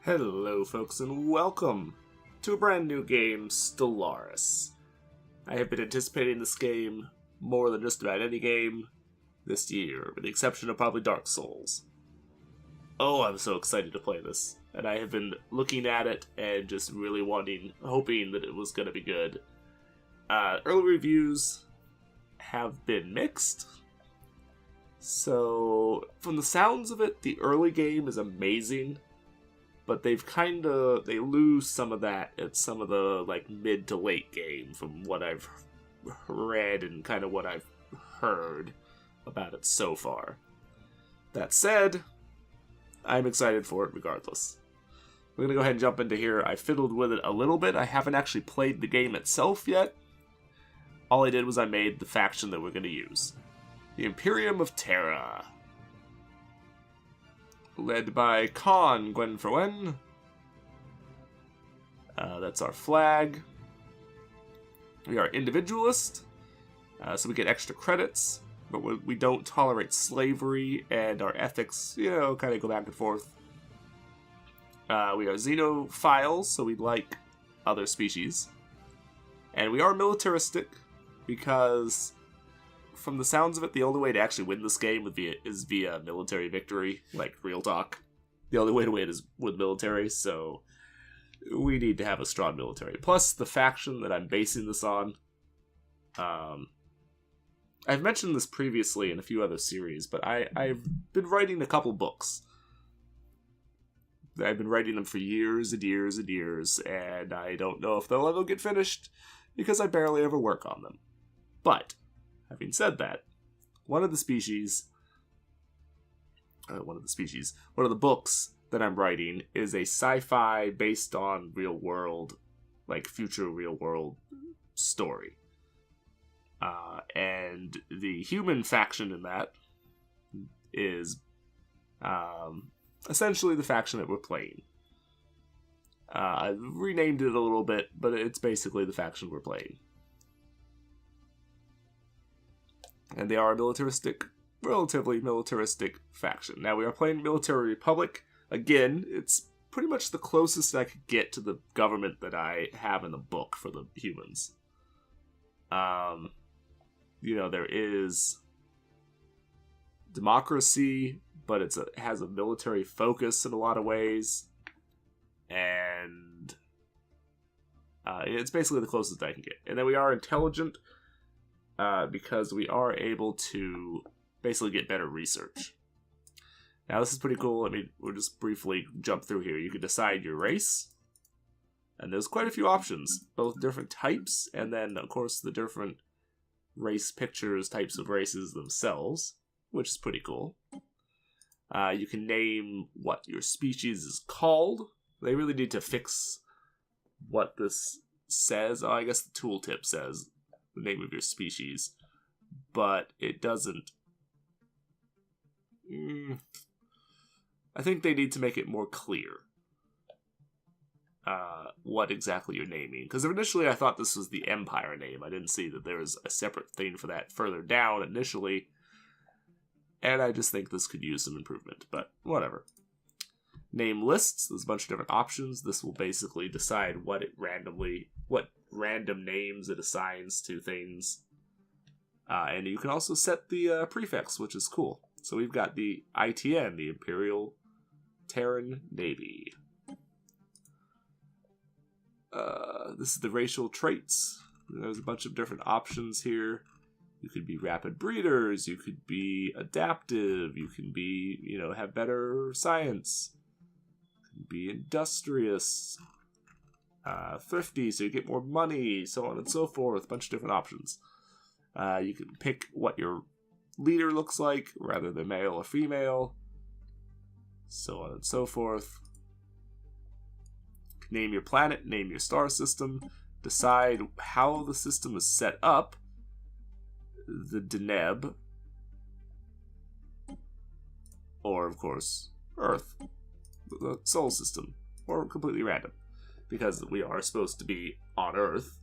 Hello folks and welcome to a brand new game, Stellaris. I have been anticipating this game more than just about any game this year, with the exception of probably Dark Souls. Oh, I'm so excited to play this, and I have been looking at it and just really hoping that it was going to be good. Early reviews have been mixed, so from the sounds of it, the early game is amazing. But they lose some of that at some of the mid to late game from what I've read and kind of what I've heard about it so far. That said, I'm excited for it regardless. We're going to go ahead and jump into here. I fiddled with it a little bit. I haven't actually played the game itself yet. All I did was I made the faction that we're going to use. The Imperium of Terra. Led by Khan Gwenfrowen. That's our flag. We are individualist, so we get extra credits, but we don't tolerate slavery, and our ethics, kind of go back and forth. We are xenophiles, so we like other species. And we are militaristic, because from the sounds of it, the only way to actually win this game is via military victory, like real talk. The only way to win is with military, so we need to have a strong military. Plus, the faction that I'm basing this on, I've mentioned this previously in a few other series, but I've been writing a couple books. I've been writing them for years and years and years, and I don't know if they'll ever get finished, because I barely ever work on them. But having said that, one of the books that I'm writing is a sci-fi based on real world, future real world story. And the human faction in that is essentially the faction that we're playing. I've renamed it a little bit, but it's basically the faction we're playing. And they are a relatively militaristic faction. Now, we are playing Military Republic. Again, it's pretty much the closest I could get to the government that I have in the book for the humans. There is democracy, but it has a military focus in a lot of ways. And it's basically the closest I can get. And then we are intelligent, because we are able to basically get better research. Now, this is pretty cool. We'll just briefly jump through here. You can decide your race, and there's quite a few options, both different types, and then, of course, the different race pictures, types of races themselves, which is pretty cool. You can name what your species is called. They really need to fix what this says. I guess the tooltip says the name of your species, but it doesn't. I think they need to make it more clear what exactly you're naming, because initially I thought this was the Empire name. I didn't see that there was a separate thing for that further down initially, and I just think this could use some improvement, but whatever. Name lists, there's a bunch of different options. This will basically decide what random names it assigns to things. And you can also set the prefix, which is cool. So we've got the ITN, the Imperial Terran Navy. This is the racial traits. There's a bunch of different options here. You could be rapid breeders, you could be adaptive, you can be, have better science. You can be industrious. Thrifty, so you get more money, so on and so forth. A bunch of different options. You can pick what your leader looks like, rather than male or female, so on and so forth. Name your planet, name your star system, decide how the system is set up, the Deneb, or, of course, Earth, the Sol system, or completely random. Because we are supposed to be on Earth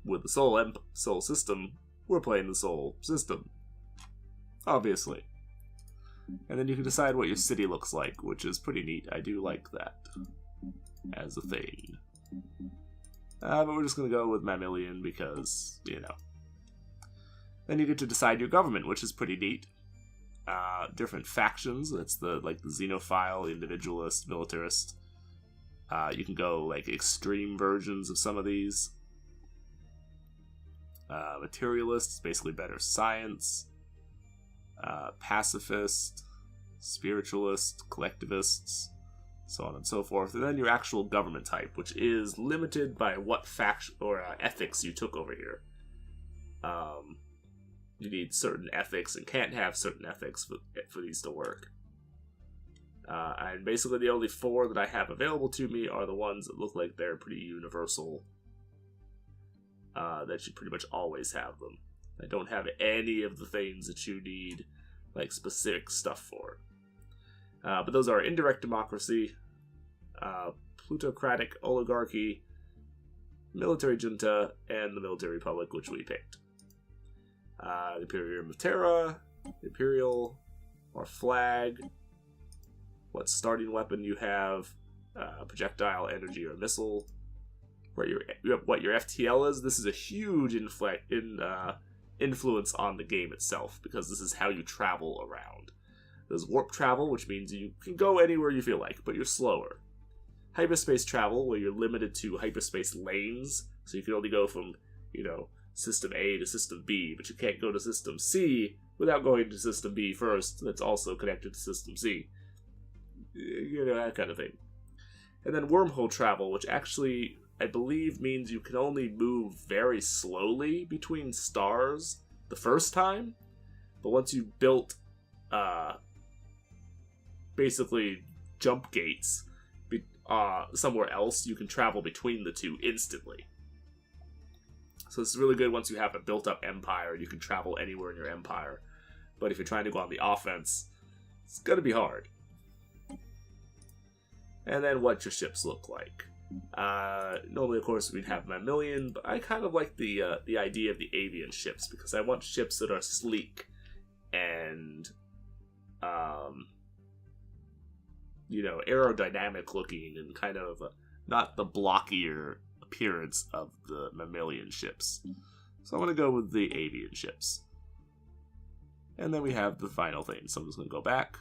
with the Sol system, we're playing the Sol system. Obviously. And then you can decide what your city looks like, which is pretty neat. I do like that. as a thing. But we're just going to go with mammalian because, you know. Then you get to decide your government, which is pretty neat. Different factions. That's the xenophile, individualist, militarist. You can go like extreme versions of some of these. Materialist, basically better science. Pacifist, spiritualist, collectivists, so on and so forth. And then your actual government type, which is limited by what faction or ethics you took over here. You need certain ethics and can't have certain ethics for these to work. And basically the only 4 that I have available to me are the ones that look like they're pretty universal. That you pretty much always have them. I don't have any of the things that you need, like, specific stuff for. But those are indirect democracy, plutocratic oligarchy, military junta, and the military republic, which we picked. The Imperium of Terra, Imperial, or flag, what starting weapon you have, projectile, energy, or missile, what your FTL is. This is a huge influence on the game itself, because this is how you travel around. There's warp travel, which means you can go anywhere you feel like, but you're slower. Hyperspace travel, where you're limited to hyperspace lanes, so you can only go from, System A to System B, but you can't go to System C without going to System B first, that's also connected to System C. That kind of thing. And then wormhole travel, which actually, I believe, means you can only move very slowly between stars the first time, but once you've built, basically jump gates somewhere else, you can travel between the two instantly. So this is really good once you have a built-up empire. You can travel anywhere in your empire. But if you're trying to go on the offense, it's going to be hard. And then what your ships look like. Normally, of course, we'd have mammalian, but I kind of like the idea of the avian ships, because I want ships that are sleek and, aerodynamic looking and kind of not the blockier appearance of the mammalian ships. So I'm going to go with the avian ships. And then we have the final thing. So I'm just going to go back.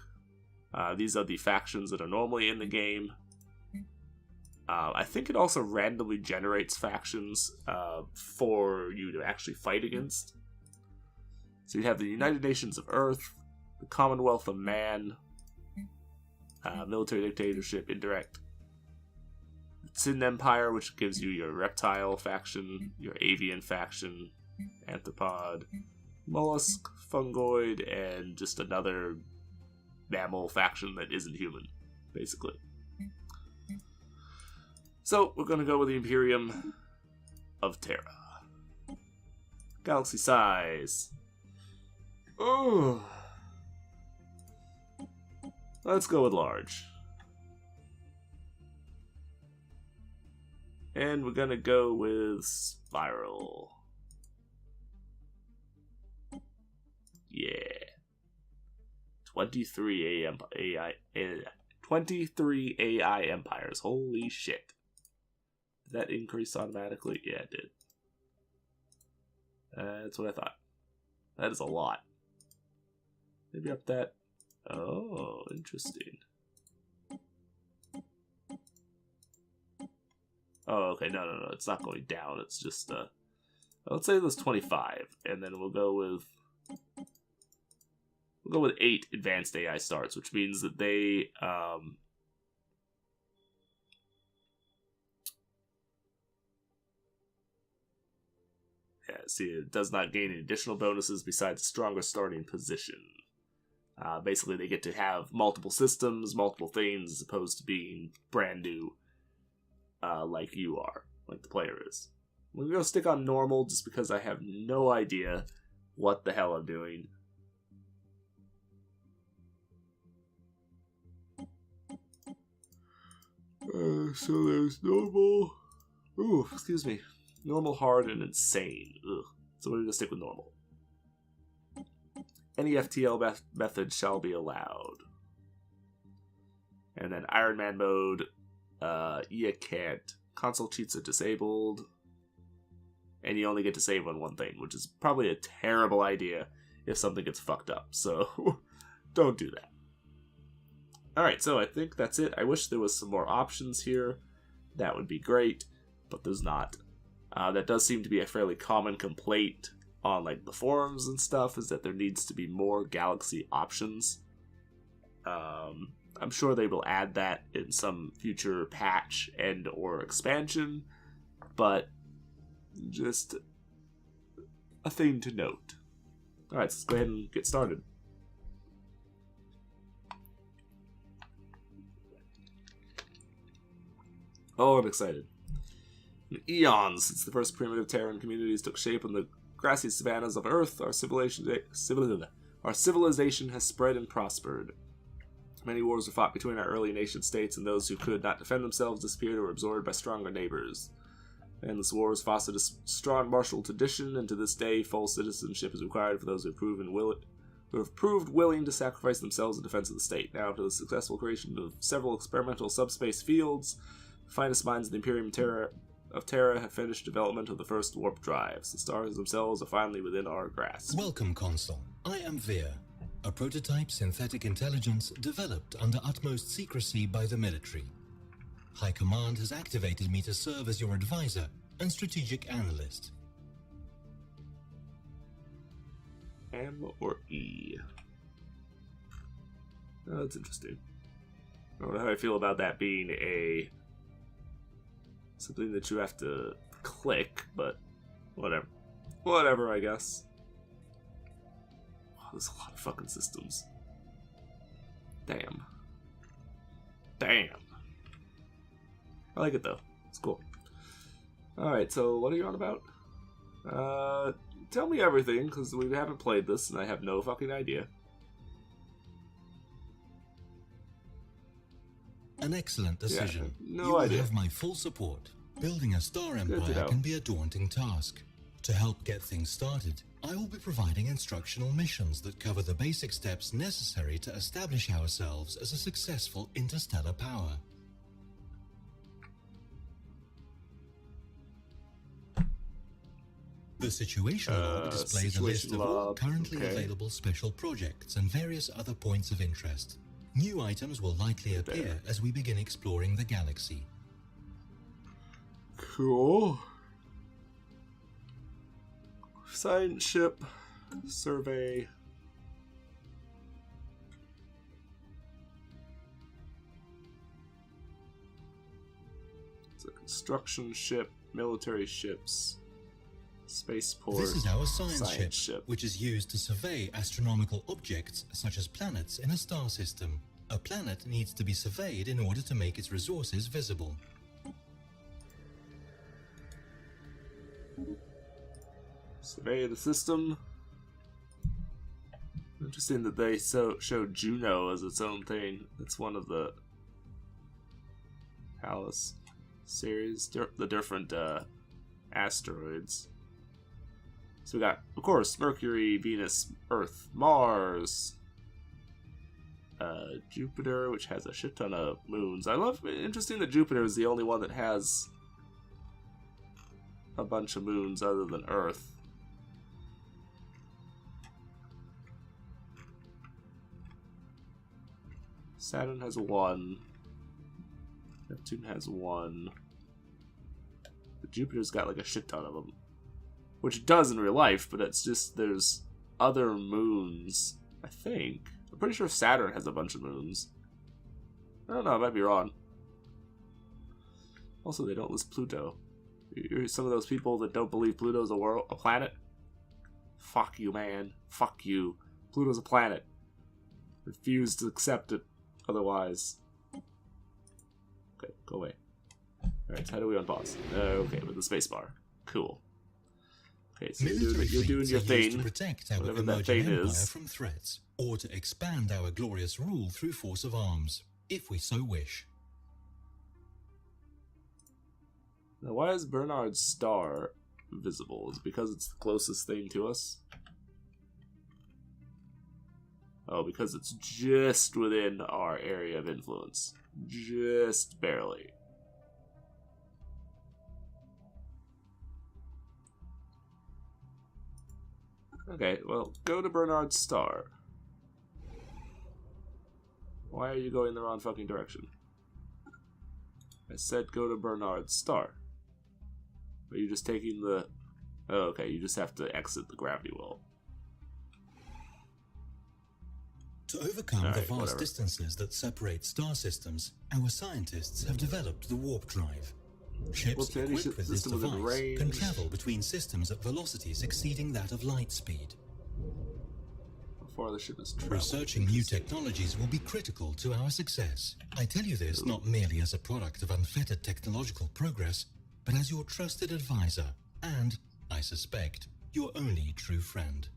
These are the factions that are normally in the game. I think it also randomly generates factions for you to actually fight against. So you have the United Nations of Earth, the Commonwealth of Man, military dictatorship, indirect, Sin Empire, which gives you your reptile faction, your avian faction, anthropod, mollusk, fungoid, and just another mammal faction that isn't human, basically. So, we're going to go with the Imperium of Terra. Galaxy size. Oh. Let's go with large. And we're going to go with spiral. Yeah. 23 AI empires. Holy shit. Did that increase automatically? Yeah, it did. That's what I thought. That is a lot. Maybe up that. Oh, interesting. Oh, okay. No. It's not going down. It's just, let's say there's 25. And then we'll go with 8 advanced AI starts, which means that they, see, it does not gain any additional bonuses besides a stronger starting position. Basically, they get to have multiple systems, multiple things, as opposed to being brand new, like you are, like the player is. I'm going to go stick on normal, just because I have no idea what the hell I'm doing. So there's normal. Ooh, excuse me. Normal, hard, and insane. Ugh. So we're going to stick with normal. Any FTL method shall be allowed. And then Iron Man mode, You can't. Console cheats are disabled. And you only get to save on one thing, which is probably a terrible idea if something gets fucked up. So, don't do that. Alright, so I think that's it. I wish there was some more options here. That would be great, but there's not. That does seem to be a fairly common complaint on like the forums and stuff, is that there needs to be more Galaxy options. I'm sure they will add that in some future patch and or expansion, but just a thing to note. Alright, so let's go ahead and get started. Oh, I'm excited. In eons since the first primitive Terran communities took shape in the grassy savannas of Earth, our civilization has spread and prospered. Many wars were fought between our early nation states, and those who could not defend themselves disappeared or were absorbed by stronger neighbors. Endless wars fostered a strong martial tradition, and to this day, full citizenship is required for those who have proved willing to sacrifice themselves in defense of the state. Now, after the successful creation of several experimental subspace fields, the finest minds of the Imperium of Terra have finished development of the first warp drives. The stars themselves are finally within our grasp. Welcome, Consul. I am Veer, a prototype synthetic intelligence developed under utmost secrecy by the military. High Command has activated me to serve as your advisor and strategic analyst. M or E? Oh, that's interesting. I don't know how I feel about that being something that you have to click, but whatever. Whatever, I guess. Wow, there's a lot of fucking systems. Damn. Damn. I like it though. It's cool. Alright, so what are you on about? Tell me everything, because we haven't played this and I have no fucking idea. An excellent decision. Yeah, you will have my full support. Building a star empire can be a daunting task. To help get things started, I will be providing instructional missions that cover the basic steps necessary to establish ourselves as a successful interstellar power. The Situation Log displays a list of all currently available special projects and various other points of interest. New items will likely appear as we begin exploring the galaxy. Cool. Science ship. Survey. It's a construction ship. Military ships. Spaceport. This is our science ship, which is used to survey astronomical objects such as planets in a star system. A planet needs to be surveyed in order to make its resources visible. Survey the system. Interesting that they showed Juno as its own thing. It's one of the Alice series, the different asteroids. So we got, of course, Mercury, Venus, Earth, Mars, Jupiter, which has a shit ton of moons. Interesting that Jupiter is the only one that has a bunch of moons other than Earth. Saturn has one. Neptune has one. But Jupiter's got like a shit ton of them. Which it does in real life, but it's just there's other moons, I think. I'm pretty sure Saturn has a bunch of moons. I don't know, I might be wrong. Also, they don't list Pluto. You're some of those people that don't believe Pluto's a planet? Fuck you, man. Fuck you. Pluto's a planet. Refuse to accept it otherwise. Okay, go away. Alright, so how do we unpause? Okay, with the spacebar. Cool. Okay, so you're doing your thing, to protect our whatever that emerging thing empire is. from threats, or to expand our glorious rule through force of arms, if we so wish. Now, why is Bernard's star visible? Is it because it's the closest thing to us? Oh, because it's just within our area of influence. Just barely. Okay, well, go to Bernard's Star. Why are you going the wrong fucking direction? I said go to Bernard's Star. Are you just taking the... Oh, okay, you just have to exit the gravity well. To overcome the vast distances that separate star systems, our scientists have developed the warp drive. Ships equipped with this device can travel between systems at velocities exceeding that of light speed. Before the ship is traveling. Researching new technologies will be critical to our success. I tell you this not merely as a product of unfettered technological progress, but as your trusted advisor and, I suspect, your only true friend.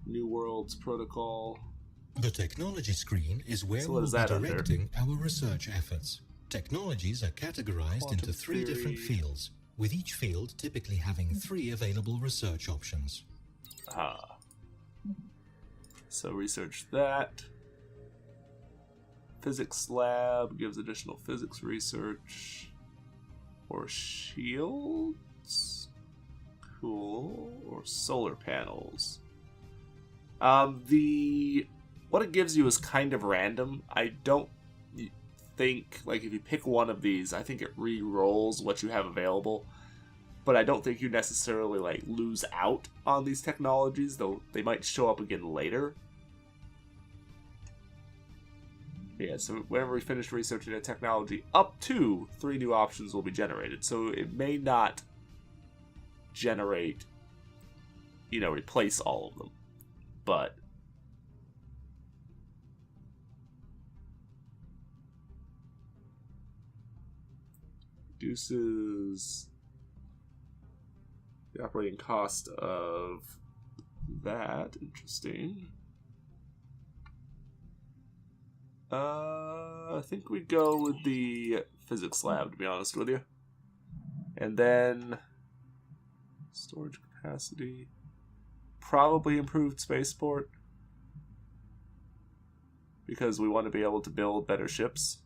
New Worlds Protocol. The technology screen is where we'll be directing our research efforts. Technologies are categorized into 3 different fields, with each field typically having 3 available research options. Ah. So research that. Physics lab gives additional physics research. Or shields? Cool. Or solar panels. What it gives you is kind of random. I don't think, like, if you pick one of these, I think it re-rolls what you have available. But I don't think you necessarily, like, lose out on these technologies, though they might show up again later. Yeah, so whenever we finish researching a technology, up to 3 new options will be generated. So it may not generate, replace all of them. But reduces the operating cost of that. Interesting. I think we go with the physics lab, to be honest with you. And then storage capacity. Probably improved spaceport. Because we want to be able to build better ships.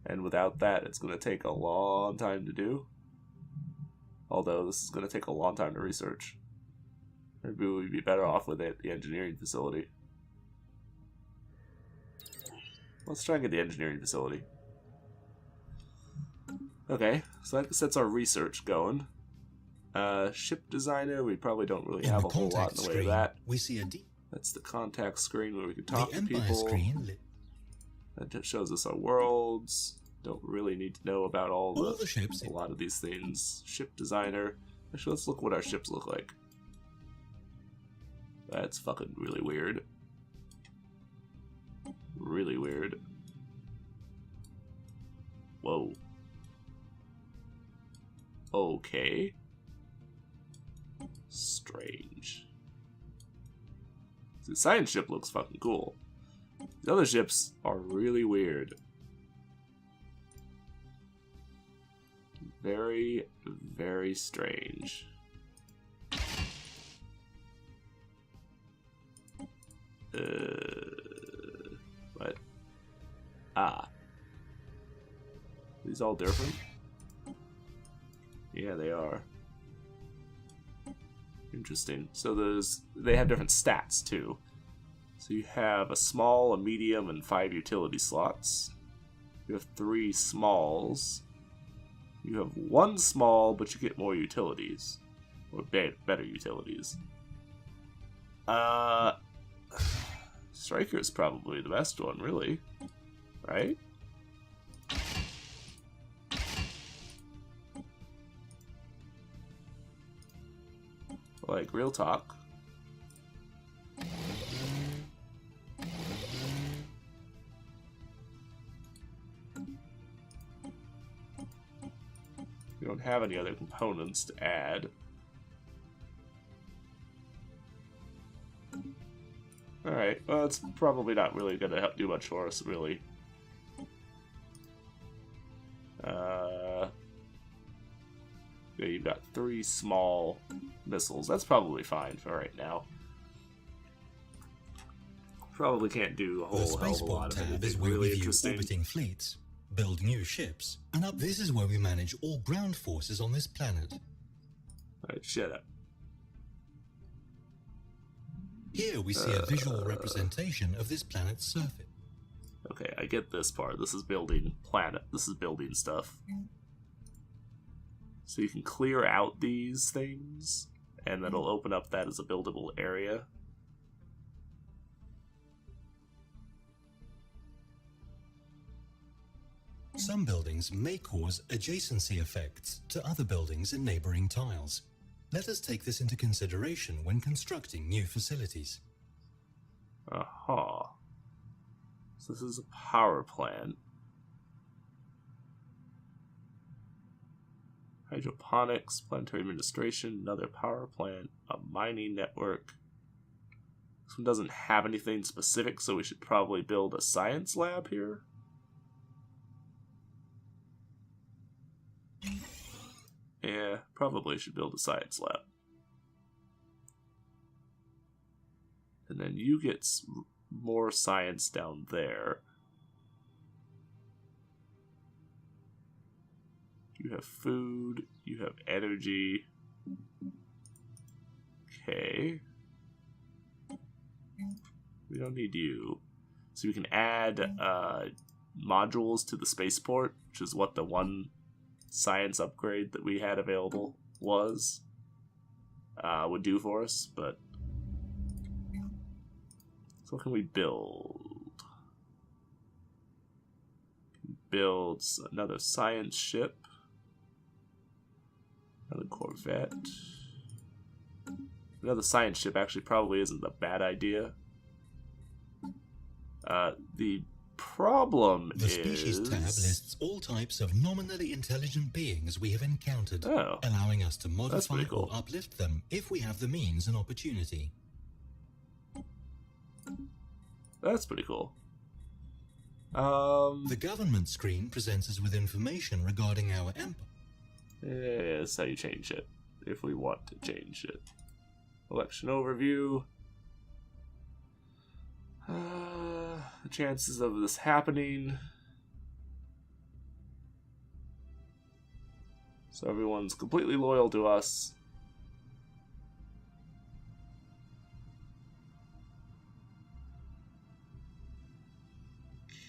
And without that, it's going to take a long time to do. Although this is going to take a long time to research. Maybe we'd be better off with it, the engineering facility. Let's try and get the engineering facility. Okay, so that sets our research going. Ship designer, we probably don't really have a whole lot in the way of that. We see that's the contact screen where we can talk to people. Screen. That just shows us our worlds. Don't really need to know about all the ships. A lot of these things. Ship designer. Actually, let's look what our ships look like. That's fucking really weird. Really weird. Whoa. Okay. Strange. The science ship looks fucking cool. The other ships are really weird. Very, very strange. What? Ah. These all different? Yeah, they are. Interesting. So they have different stats too. So you have a small, a medium, and 5 utility slots. You have 3 smalls. You have 1 small, but you get more utilities. Or better utilities. Striker is probably the best one, really. Right? Like, real talk. We don't have any other components to add. Alright, well, it's probably not really going to do much for us, really. Yeah, you've got 3 small missiles. That's probably fine for right now. Probably can't do a whole hell of a lot of anything really interesting. Orbiting fleets. build new ships, and up. This is where we manage all ground forces on this planet. Alright, shut up. Here we see a visual representation of this planet's surface. Okay, I get this part. This is building planet. This is building stuff. So you can clear out these things, and that'll open up that as a buildable area. Some buildings may cause adjacency effects to other buildings in neighboring tiles. Let us take this into consideration when constructing new facilities. Aha. So this is a power plant. Hydroponics, planetary administration, another power plant, a mining network. This one doesn't have anything specific, so we should probably build a science lab here. Yeah, probably should build a science lab. And then you get more science down there. You have food, you have energy. Okay. We don't need you. So we can add modules to the spaceport, which is what the one science upgrade that we had available would do for us, but so what can we build? Build another science ship, another corvette. Another science ship actually probably isn't a bad idea. The problem is... The Species tab lists all types of nominally intelligent beings we have encountered, allowing us to modify or uplift them if we have the means and opportunity. That's pretty cool. The government screen presents us with information regarding our empire. Yeah, that's how you change it, if we want to change it. Election overview. The chances of this happening. So everyone's completely loyal to us.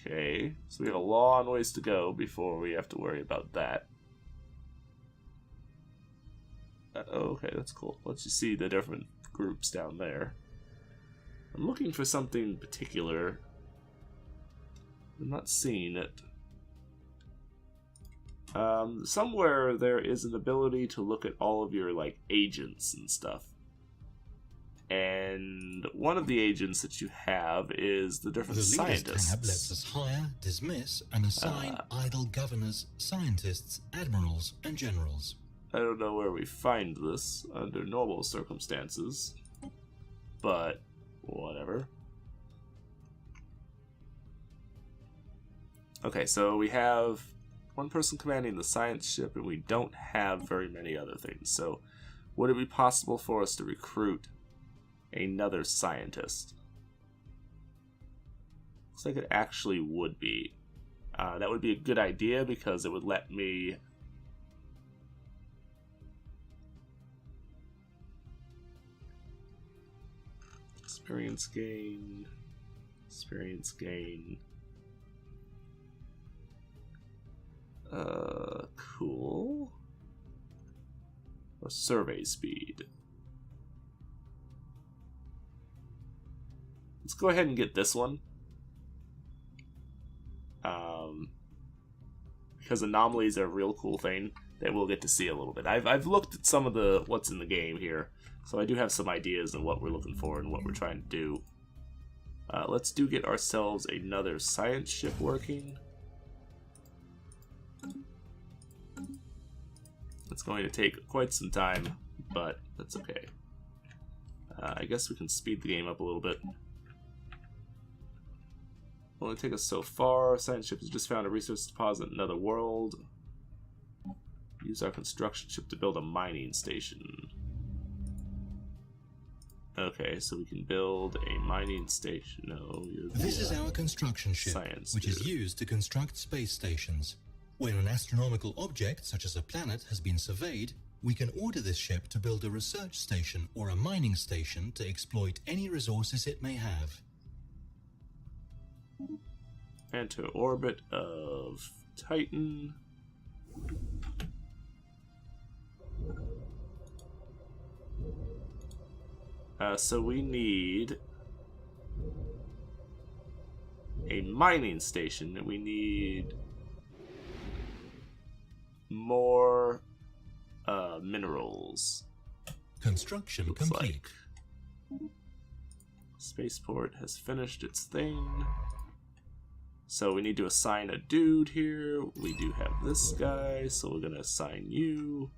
Okay, so we have a long ways to go before we have to worry about that. Okay, that's cool. Let's just see the different groups down there. I'm looking for something particular. I'm not seeing it. Somewhere there is an ability to look at all of your, like, agents and stuff. And one of the agents that you have is the different scientists. The Leaders tab lets us hire, dismiss, and assign idle governors, scientists, admirals, and generals. I don't know where we find this under normal circumstances, but whatever. Okay, so we have one person commanding the science ship, and we don't have very many other things. So would it be possible for us to recruit another scientist? Looks like it actually would be. That would be a good idea because it would let me... Experience gain. Experience gain. Cool. Or survey speed. Let's go ahead and get this one. Because anomalies are a real cool thing that we'll get to see a little bit. I've looked at some of the what's in the game here, so I do have some ideas on what we're looking for and what we're trying to do. Let's get ourselves another science ship working. It's going to take quite some time, but that's okay. I guess we can speed the game up a little bit. Only take us so far. Science ship has just found a resource deposit in another world. Use our construction ship to build a mining station. Okay, so we can build a mining station. No, this is our construction ship, which is used to construct space stations. When an astronomical object, such as a planet, has been surveyed, we can order this ship to build a research station or a mining station to exploit any resources it may have. Enter orbit of Titan. So we need a mining station, and we need more minerals. Construction Looks complete. Like. Spaceport has finished its thing. So we need to assign a dude here. We do have this guy, so we're gonna assign you.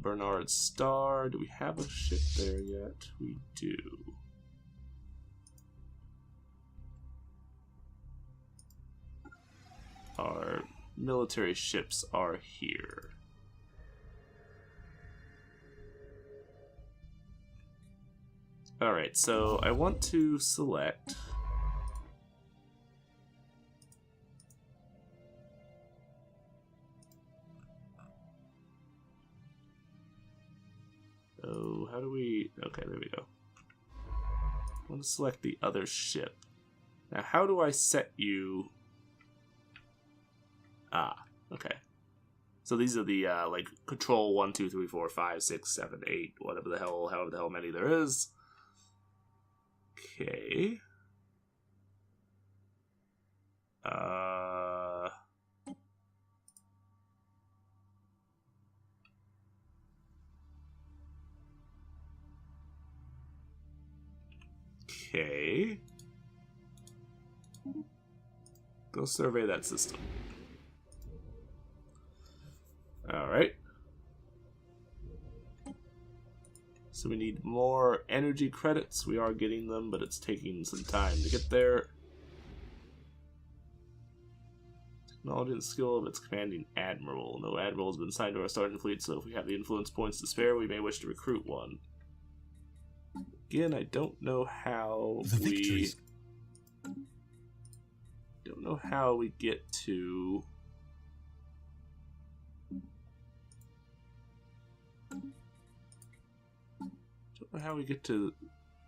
Bernard Star. Do we have a ship there yet? We do. Our military ships are here. Alright, so I want to select how do we... Okay, there we go. I want to select the other ship. Now, how do I set you... Ah, okay. So these are the, like, control 1, 2, 3, 4, 5, 6, 7, 8, whatever the hell, however the hell many there is. Okay. Okay. Go survey that system. Alright. So we need more energy credits. We are getting them, but it's taking some time to get there. Technology and skill of its commanding admiral. No admiral has been assigned to our starting fleet, so if we have the influence points to spare, we may wish to recruit one. Again, I don't know how we get to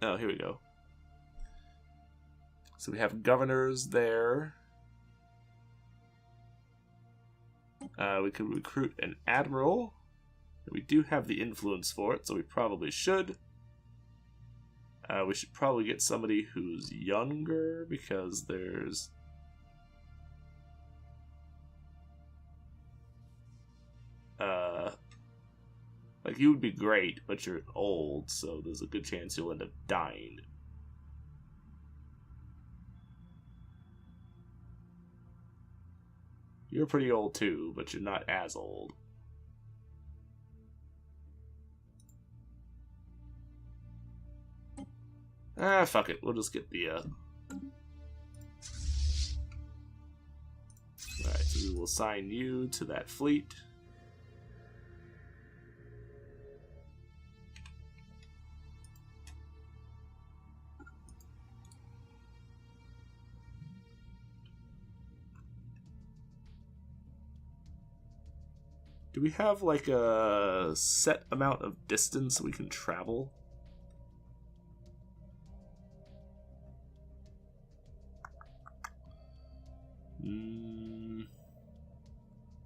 oh, here we go. So we have governors there. We could recruit an admiral. We do have the influence for it, so we probably should. We should probably get somebody who's younger, because there's... like, you would be great, but you're old, so there's a good chance you'll end up dying. You're pretty old too, but you're not as old. Ah, fuck it. We'll just get the, Alright, so we will assign you to that fleet. Do we have, like, a set amount of distance we can travel?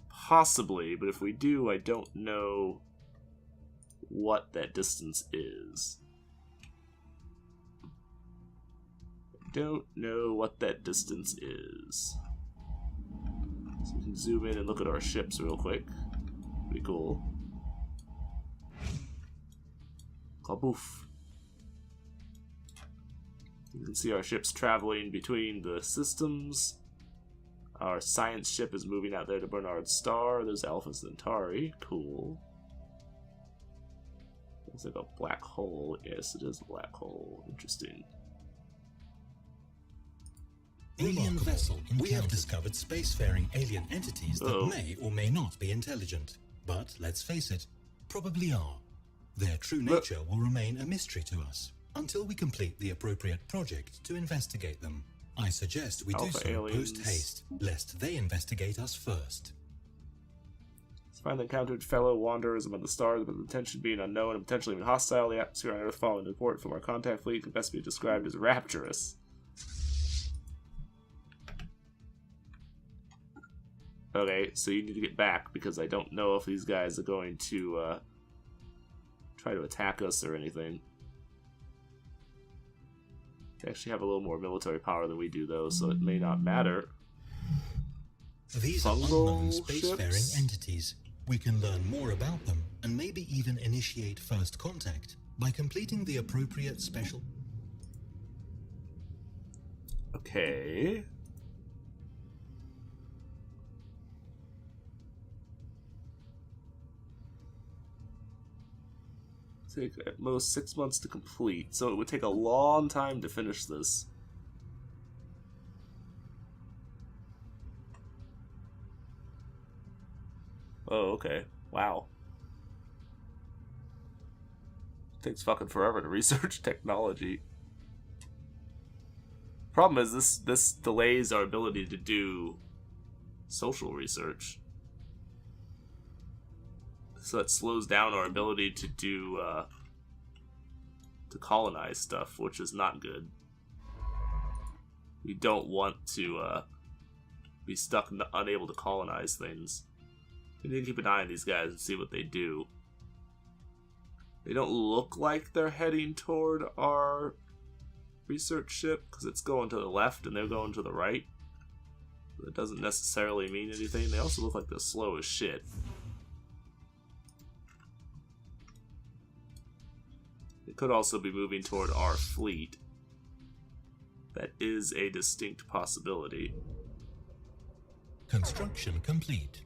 Possibly, but if we do, I don't know what that distance is. Don't know what that distance is. So we can zoom in and look at our ships real quick. Pretty cool. Kaboof. You can see our ships traveling between the systems. Our science ship is moving out there to Bernard Star. There's Alpha Centauri. Cool. Looks like a black hole. Yes, it is a black hole. Interesting. Alien vessel. We have discovered spacefaring alien entities that may or may not be intelligent. But let's face it, probably are. Their true nature will remain a mystery to us until we complete the appropriate project to investigate them. I suggest we do so post-haste, lest they investigate us first. Finally encountered fellow wanderers among the stars, but the intention being unknown and potentially even hostile. The atmosphere on Earth following the report from our contact fleet can best be described as rapturous. Okay, so you need to get back, because I don't know if these guys are going to try to attack us or anything. They actually have a little more military power than we do, though, so it may not matter. These are unknown spacefaring entities. We can learn more about them, and maybe even initiate first contact by completing the appropriate special... Okay... Take at most 6 months to complete, so it would take a long time to finish this. Oh, okay. Wow. It takes fucking forever to research technology. Problem is, this delays our ability to do social research. So that slows down our ability to do, to colonize stuff, which is not good. We don't want to, be stuck unable to colonize things. We need to keep an eye on these guys and see what they do. They don't look like they're heading toward our research ship, because it's going to the left and they're going to the right. That doesn't necessarily mean anything. They also look like they're slow as shit. It could also be moving toward our fleet. That is a distinct possibility. Construction complete.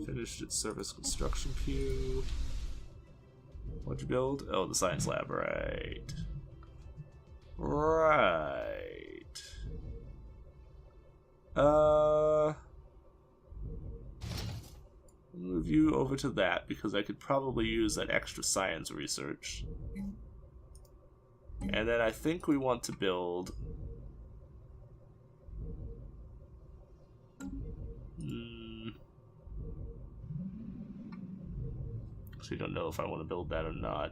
Finished its surface construction queue. What'd you build? Oh, the science lab, right. Right. Move you over to that, because I could probably use that extra science research. And then I think we want to build... Actually, don't know if I want to build that or not.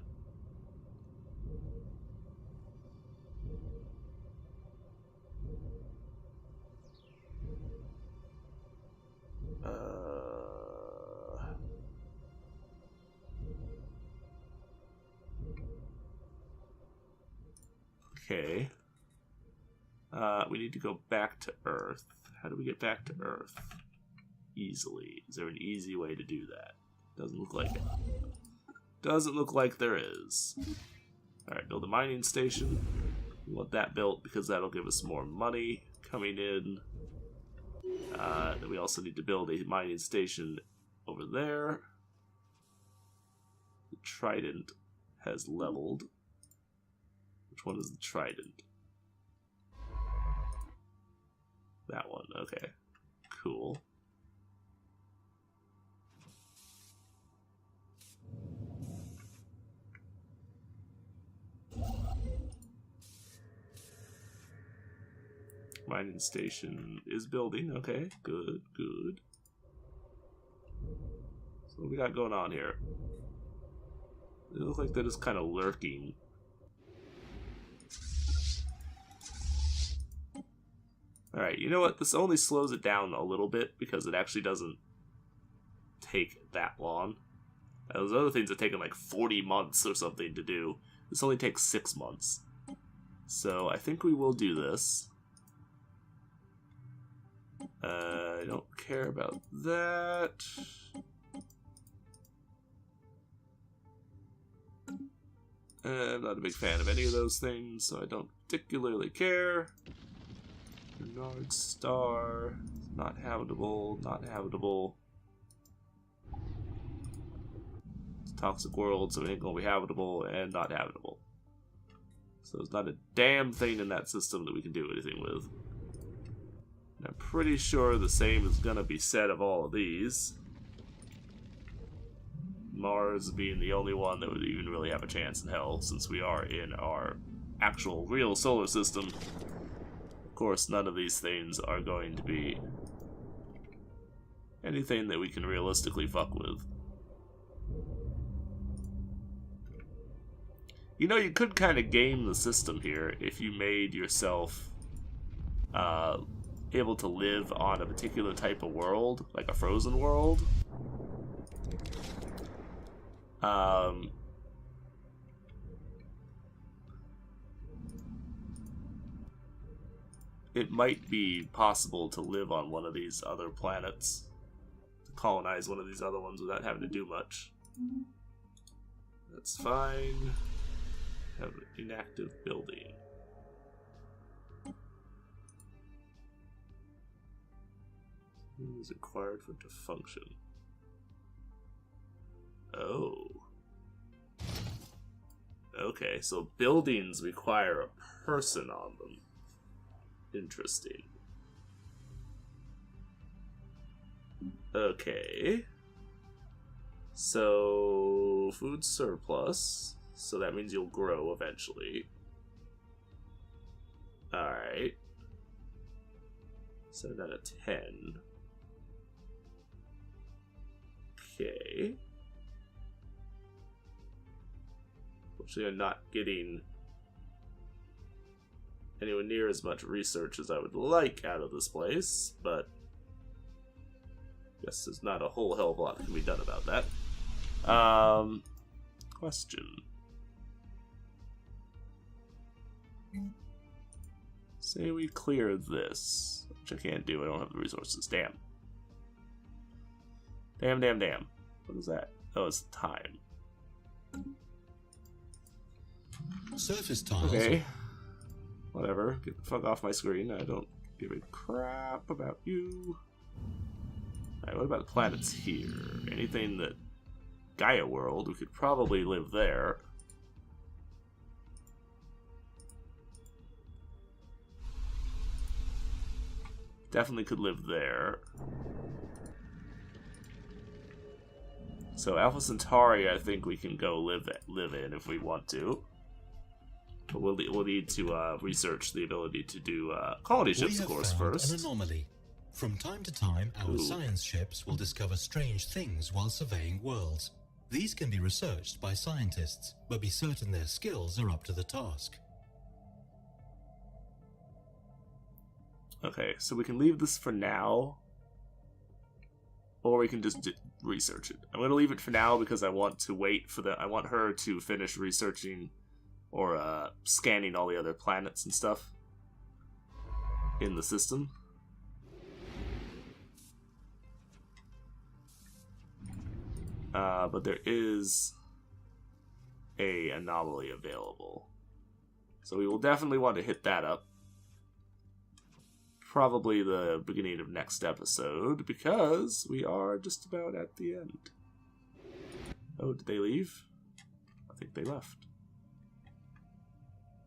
Okay. We need to go back to Earth. How do we get back to Earth? Easily. Is there an easy way to do that? Doesn't look like it. Doesn't look like there is. Alright, build a mining station. We want that built because that'll give us more money coming in. Then we also need to build a mining station over there. The Trident has leveled. Which one is the Trident? That one, okay. Cool. Mining station is building. Okay, good, good. So what we got going on here? They look like they're just kind of lurking. Alright, you know what? This only slows it down a little bit because it actually doesn't take that long. Those other things have taken like 40 months or something to do. This only takes 6 months. So I think we will do this. I don't care about that. I'm not a big fan of any of those things, so I don't particularly care. Bernard Star, not habitable, not habitable. It's a toxic world, so it ain't gonna be habitable and not habitable. So there's not a damn thing in that system that we can do anything with. And I'm pretty sure the same is gonna be said of all of these. Mars being the only one that would even really have a chance in hell, since we are in our actual real solar system. Of course, none of these things are going to be anything that we can realistically fuck with. You know, you could kind of game the system here if you made yourself able to live on a particular type of world, like a frozen world. It might be possible to live on one of these other planets, to colonize one of these other ones without having to do much. That's fine. Have an inactive building. Is required for it to function. Oh. Okay, so buildings require a person on them. Interesting. Okay. So, food surplus. So that means you'll grow eventually. Alright. Set that at 10. Okay. Actually, I'm not getting anywhere near as much research as I would like out of this place, but I guess there's not a whole hell of a lot that can be done about that. Question. Say we clear this, which I can't do, I don't have the resources. Damn. Damn. What is that? Oh, it's time. Surface tiles. Okay. Whatever. Get the fuck off my screen. I don't give a crap about you. Alright, what about the planets here? Anything that... Gaia world, we could probably live there. Definitely could live there. So Alpha Centauri, I think we can go live in if we want to. But we'll need to research the ability to do colony ships, of course, first. An anomaly. From time to time, our science ships will discover strange things while surveying worlds. These can be researched by scientists, but be certain their skills are up to the task. Okay, so we can leave this for now, or we can just research it. I'm going to leave it for now because I want to wait for I want her to finish researching or scanning all the other planets and stuff in the system. But there is a anomaly available, so we will definitely want to hit that up. Probably the beginning of next episode, because we are just about at the end. Oh, did they leave? I think they left.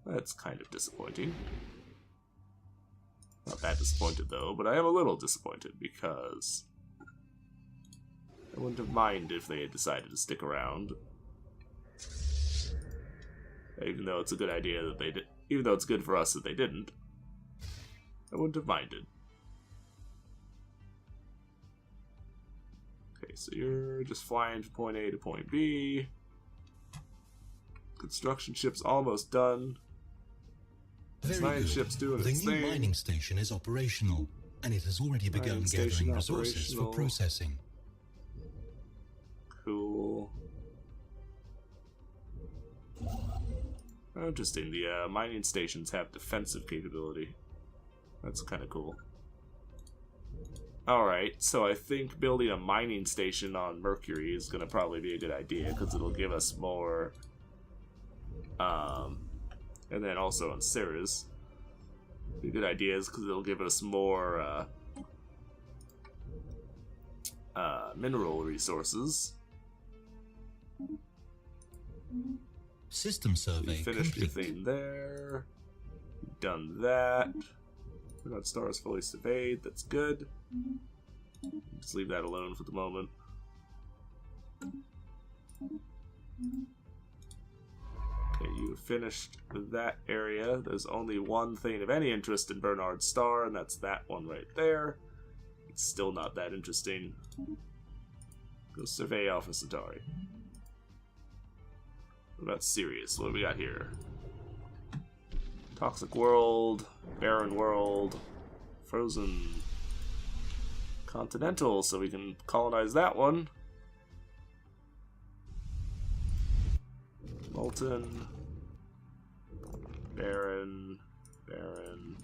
That's kind of disappointing. Not that disappointed, though, but I am a little disappointed, because I wouldn't have minded if they had decided to stick around. Even though it's a good idea that they did. Even though it's good for us that they didn't. I wouldn't have minded. Okay, so you're just flying from point A to point B. Construction ship's almost done. Science ship's doing its thing. The new mining station is operational, and it has already begun gathering resources for processing. Cool. Interesting. The mining stations have defensive capability. That's kind of cool. Alright, so I think building a mining station on Mercury is going to probably be a good idea, because it'll give us more... and then also on Ceres. Be good ideas, because it'll give us more mineral resources. System survey finished your thing there. Done that. We got stars fully surveyed. That's good. Just leave that alone for the moment. Okay, you finished that area. There's only one thing of any interest in Bernard's star, and that's that one right there. It's still not that interesting. Go survey Alpha Centauri. What about Sirius? What do we got here? Toxic world, barren world, frozen continental, so we can colonize that one. Molten, barren, barren,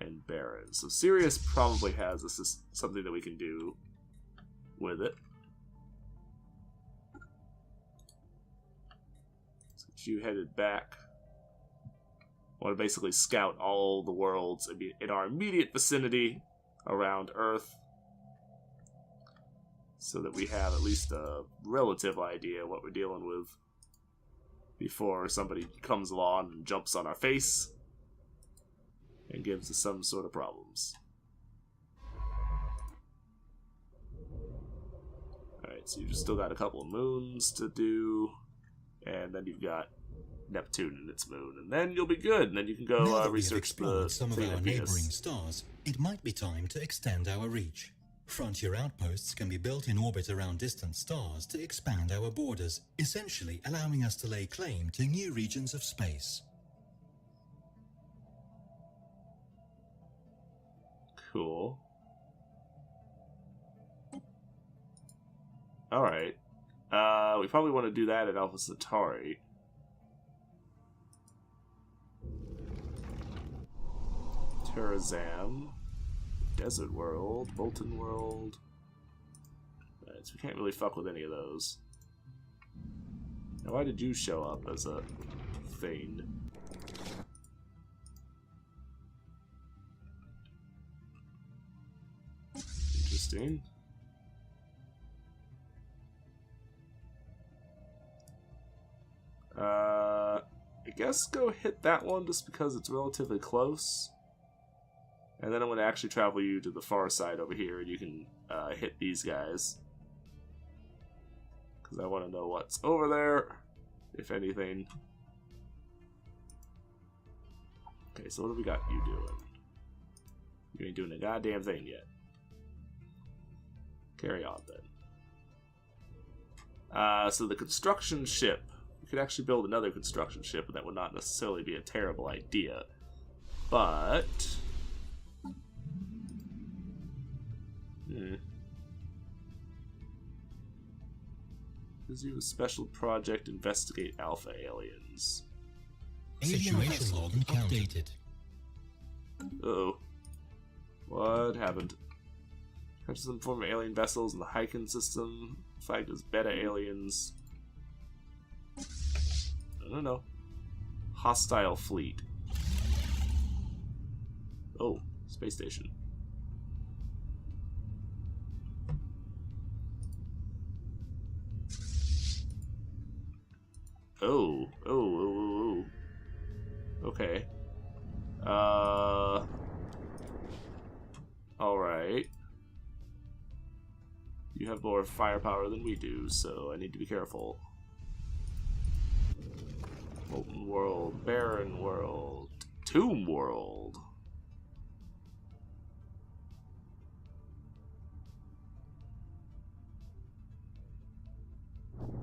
and barren. So Sirius probably has something that we can do with it. Since you headed back, I want to basically scout all the worlds in our immediate vicinity around Earth, so that we have at least a relative idea what we're dealing with before somebody comes along and jumps on our face and gives us some sort of problems. Alright, so you've still got a couple of moons to do, and then you've got Neptune and its moon, and then you'll be good, and then you can go research some of our neighboring stars. It might be time to extend our reach. Frontier outposts can be built in orbit around distant stars to expand our borders, essentially allowing us to lay claim to new regions of space. Cool. Alright. We probably want to do that at Alpha Centauri. Terrazam. Desert World, Molten World. Right, so we can't really fuck with any of those. Now, why did you show up as a thing? Interesting. I guess go hit that one just because it's relatively close. And then I'm going to actually travel you to the far side over here, and you can hit these guys. Because I want to know what's over there, if anything. Okay, so what have we got you doing? You ain't doing a goddamn thing yet. Carry on, then. So the construction ship. We could actually build another construction ship, and that would not necessarily be a terrible idea. But... Gives you a special project, investigate alpha aliens. Situation log updated. Uh-oh. What happened? Catches some form of alien vessels in the Hyken system. Flagged as beta aliens. I don't know. Hostile fleet. Oh, space station. Oh. Okay. Alright. You have more firepower than we do, so I need to be careful. Molten World, Barren World, Tomb World.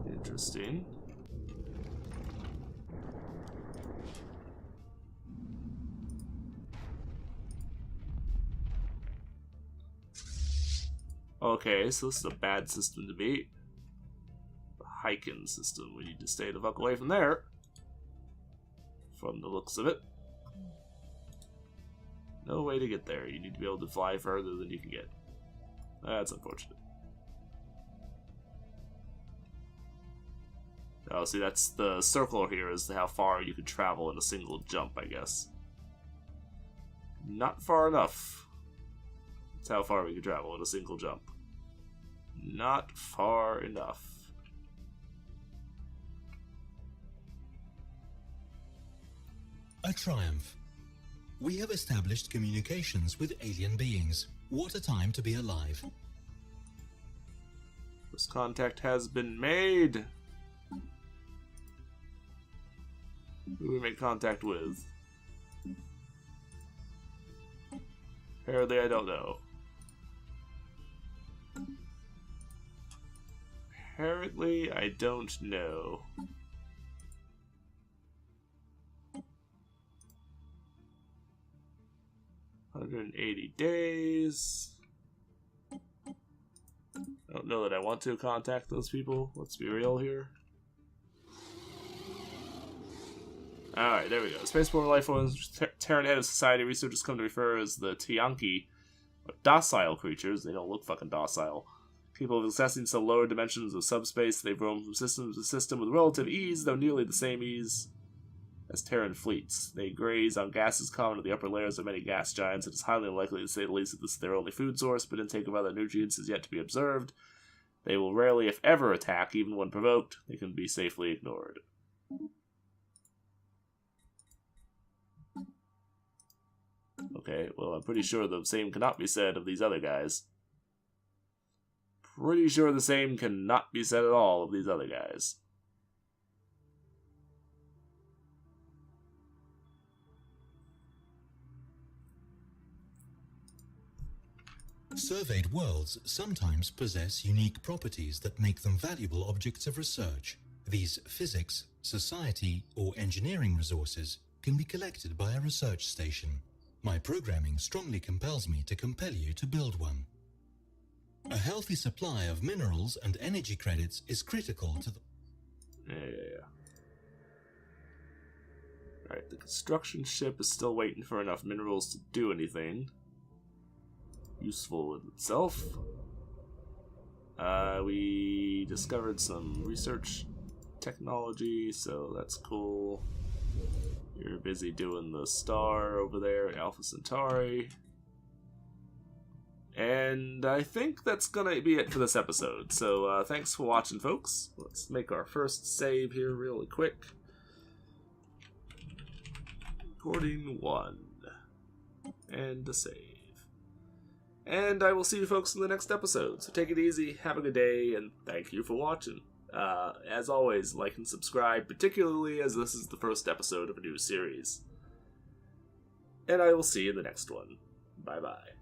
Interesting. Okay, so this is a bad system to beat. The Hyken system. We need to stay the fuck away from there. From the looks of it. No way to get there. You need to be able to fly further than you can get. That's unfortunate. Oh, see, that's the circle here is how far you could travel in a single jump, I guess. Not far enough. That's how far we could travel in a single jump. Not far enough. A triumph. We have established communications with alien beings. What a time to be alive. First contact has been made. Who do we make contact with? Apparently I don't know. Apparently I don't know. $180 days. I don't know that I want to contact those people. Let's be real here. Alright, there we go. Spaceborne life forms, Terran head of society, researchers come to refer as the Tianki, are docile creatures. They don't look fucking docile. People accessing to lower dimensions of subspace, they roam from system to system with relative ease, though nearly the same ease as Terran fleets. They graze on gases common to the upper layers of many gas giants. It is highly unlikely, to say the least, that this is their only food source, but intake of other nutrients is yet to be observed. They will rarely, if ever, attack, even when provoked. They can be safely ignored. Okay, well, I'm pretty sure the same cannot be said of these other guys. Pretty sure the same cannot be said at all of these other guys. Surveyed worlds sometimes possess unique properties that make them valuable objects of research. These physics, society, or engineering resources can be collected by a research station. My programming strongly compels me to compel you to build one. A healthy supply of minerals and energy credits is critical to the... Yeah. Alright, the construction ship is still waiting for enough minerals to do anything useful in itself. We discovered some research technology, so that's cool. You're busy doing the star over there, Alpha Centauri. And I think that's gonna be it for this episode. So thanks for watching, folks. Let's make our first save here really quick. Recording 1. And a save. And I will see you folks in the next episode. So take it easy, have a good day, and thank you for watching. As always, like and subscribe, particularly as this is the first episode of a new series. And I will see you in the next one. Bye-bye.